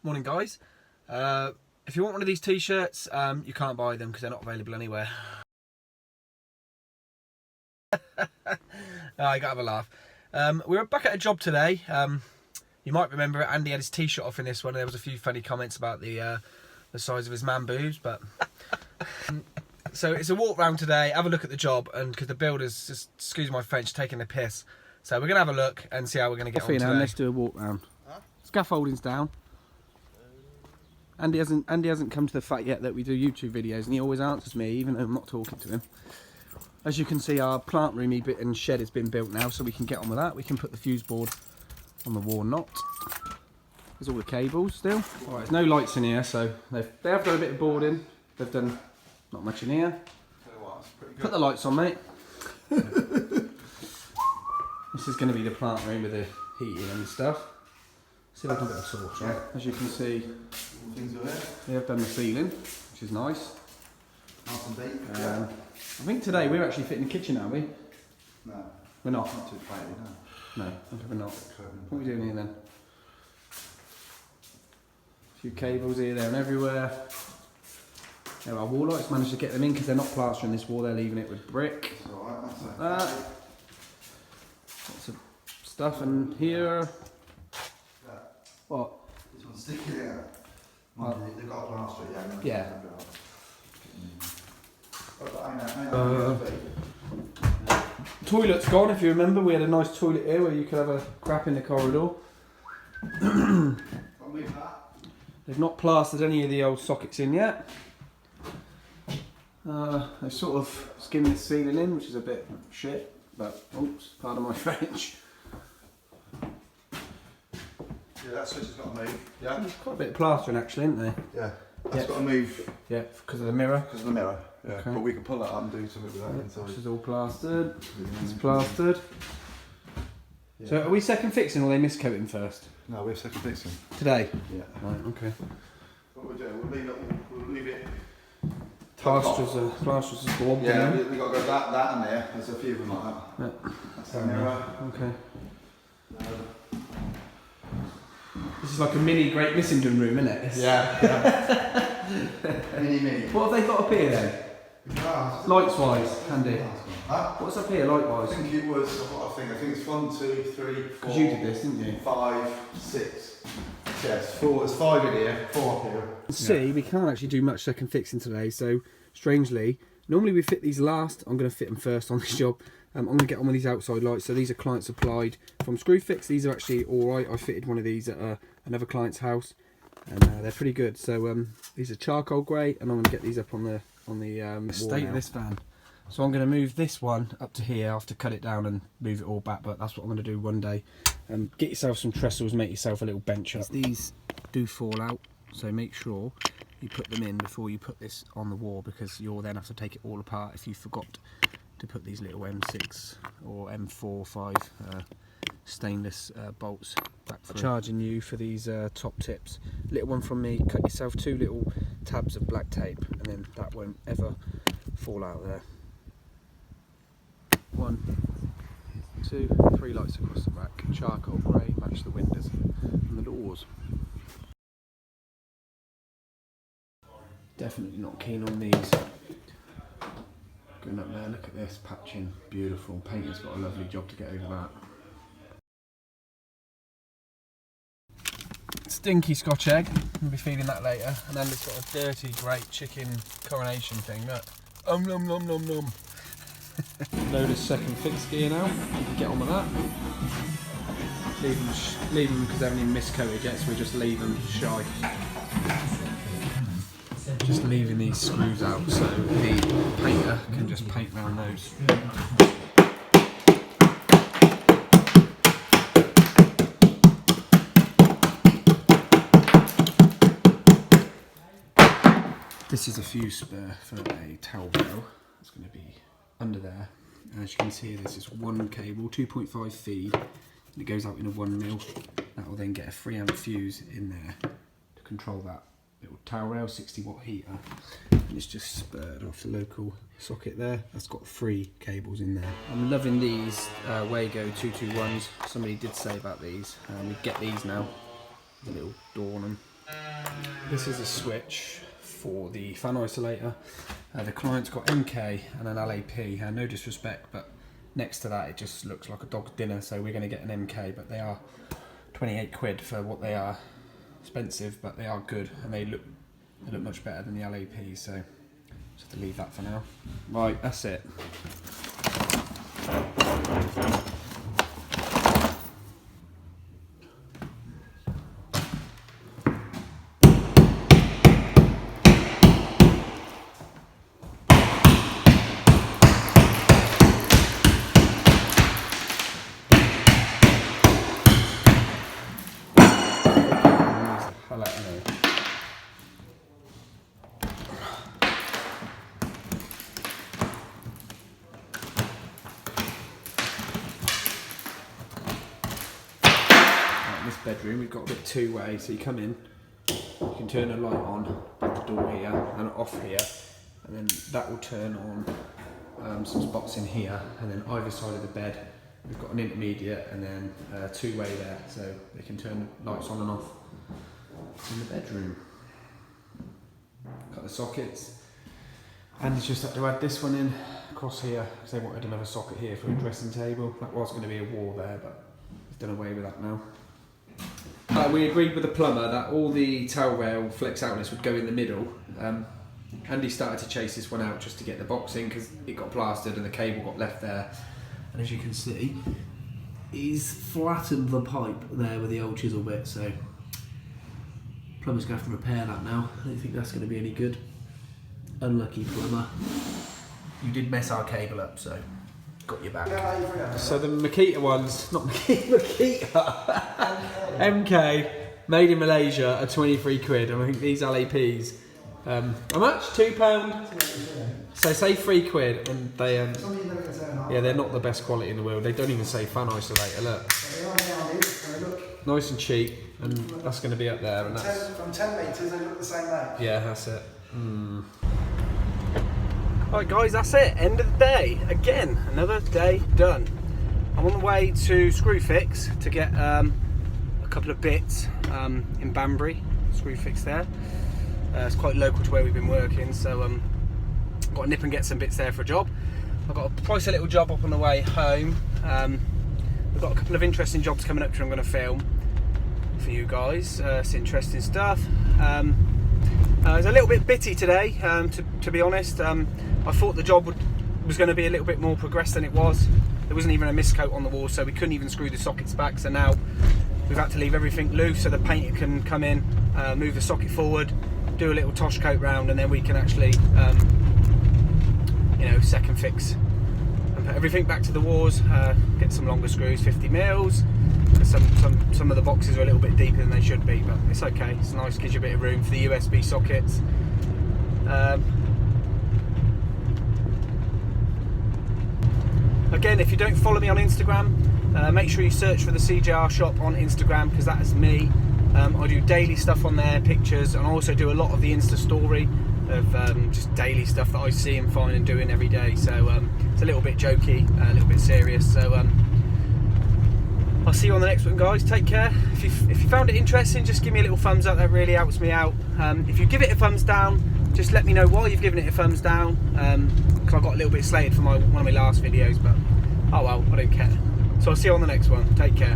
Morning guys. If you want one of these t-shirts, you can't buy them because they're not available anywhere. I gotta have a laugh. We were back at a job today. You might remember Andy had his t-shirt off in this one. There was a few funny comments about the size of his man boobs, but so it's a walk round today, have a look at the job, and because the builder's, just excuse my French, taking the piss. So we're gonna have a look and see how we're gonna get on today. Let's do a walk round. Huh? Scaffolding's down. Andy hasn't come to the fact yet that we do YouTube videos, and he always answers me even though I'm not talking to him. As you can see, our plant roomy bit and shed has been built now, so we can get on with that. We can put the fuse board on the wall knot. There's all the cables still. All right, there's no lights in here, so they have done a bit of boarding. They've done not much in here. Put the lights on, mate. This is going to be the plant room with the heating and stuff. See if I can get a torch on. As you can see, they have done the ceiling, which is nice. I think today we're actually fitting the kitchen, aren't we? No. We're not? Not too tight, no. No, okay, we're not. What are we doing here then? A few cables here, there and everywhere. There are wall lights, managed to get them in because they're not plastering this wall, they're leaving it with brick. That's alright, that's like that. Lots of stuff in here. What? This one's sticky there. They've got a plaster, yeah. Toilet's gone, if you remember. We had a nice toilet here where you could have a crap in the corridor. They've not plastered any of the old sockets in yet. They've sort of skimmed the ceiling in, which is a bit shit, but oops, pardon my French. Yeah, that switch has got to move. Yeah. There's quite a bit of plastering actually, isn't there? Yeah. That's got to move. Yeah, because of the mirror. Because of the mirror. Yeah. Okay. But we can pull that up and do something with that inside. This is all plastered. It's plastered. Yeah. So are we second fixing or are they miscoating first? No, we're second fixing. Today? Yeah. Right, okay. What we'll do, we'll leave it. Plaster's a blob. Yeah, we've got to go that and there. There's a few of them like that. Yeah. That's the mirror. Okay. This is like a mini Great Missington room, isn't it? Yeah. Mini. What have they got up here then? Lights wise, Andy. Huh? What's up here, light wise? I think it was, what I think it's 1, 2, 3, 4. Because you did this, didn't you? 5, 6. Yes, 4. There's 5 in here, 4 up here. See, we can't actually do much second fixing today, so strangely, normally we fit these last. I'm going to fit them first on this job. I'm going to get on with these outside lights. So these are client supplied from Screwfix. These are actually alright. I fitted one of these at another client's house, and they're pretty good. So these are charcoal grey, and I'm going to get these up on the state of this van. So I'm going to move this one up to here. I have to cut it down and move it all back, but that's what I'm going to do one day. Get yourself some trestles, make yourself a little bench up. These do fall out, so make sure you put them in before you put this on the wall, because you'll then have to take it all apart if you forgot to put these little M6 or M4, 5 stainless bolts back through. Charging you for these top tips. Little one from me, cut yourself 2 little tabs of black tape, and then that won't ever fall out there. 1, 2, 3 lights across the back, charcoal grey, match the windows and the doors. Definitely not keen on these. Going up there, look at this, patching, beautiful. Painter's got a lovely job to get over that. Stinky Scotch egg, we'll be feeding that later. And then it's got a dirty, great chicken coronation thing, look. Nom nom nom nom. Load of second fix gear now, we can get on with that. Leave them because they haven't even miscoated yet, so we just leave them shy. Just leaving these screws out so the painter can just paint around those. This is a fuse spur for a towel rail. It's going to be under there. As you can see, this is one cable, 2.5 feed, and it goes out in a 1mm. That will then get a 3 amp fuse in there to control that little towel rail, 60-watt heater, and it's just spurred off the local socket there. That's got 3 cables in there. I'm loving these Wago 221s. Somebody did say about these. We get these now, with a little door on them. this is a switch for the fan isolator. The client's got MK and an LAP, no disrespect, but next to that it just looks like a dog's dinner, so we're going to get an MK, but they are 28 quid for what they are. Expensive, but they are good, and they look much better than the LAP, so just have to leave that for now. Right, that's it. This bedroom we've got a bit two-way, so you come in, you can turn a light on at the door here and off here, and then that will turn on some spots in here, and then either side of the bed we've got an intermediate and then two-way there, so they can turn lights on and off in the bedroom. Got the sockets, and it's just had to add this one in across here because they wanted another socket here for a dressing table. That was going to be a wall there, but we've done away with that now. We agreed with the plumber that all the towel rail flex outlets would go in the middle. Andy started to chase this one out just to get the box in because it got plastered and the cable got left there. And as you can see, he's flattened the pipe there with the old chisel bit, so plumber's going to have to repair that now. I don't think that's going to be any good. Unlucky plumber. You did mess our cable up, so got your back. So the Makita ones, not Makita, MK, made in Malaysia, are 23 quid, and I think these LAPs, how much? £2? So say 3 quid, and they, yeah, they're not the best quality in the world. They don't even say fan isolator, look. Nice and cheap, and that's going to be up there. And that's, from 10 metres, they look the same way. yeah, that's it. Right guys, that's it, end of the day. Again, another day done. I'm on the way to Screwfix to get a couple of bits in Banbury, Screwfix there. It's quite local to where we've been working, so got to nip and get some bits there for a job. I've got to price a little job up on the way home. We've got a couple of interesting jobs coming up which I'm going to film for you guys. It's interesting stuff. It's a little bit bitty today, to be honest. I thought the job was going to be a little bit more progressed than it was. There wasn't even a miscoat on the wall, so we couldn't even screw the sockets back. So now we've had to leave everything loose so the painter can come in, move the socket forward, do a little tosh coat round, and then we can actually, you know, second fix and put everything back to the walls. Get some longer screws, 50 mils. Some of the boxes are a little bit deeper than they should be, but it's okay. It's nice, gives you a bit of room for the USB sockets. Again, if you don't follow me on Instagram, make sure you search for the CJR shop on Instagram, because that is me. I do daily stuff on there, pictures, and I also do a lot of the Insta story of just daily stuff that I see and find and doing every day. So it's a little bit jokey, a little bit serious. So I'll see you on the next one, guys. Take care. If you found it interesting, just give me a little thumbs up. That really helps me out. If you give it a thumbs down, just let me know why you've given it a thumbs down. Because I got a little bit slated for one of my last videos, but oh well, I don't care. So I'll see you on the next one. Take care.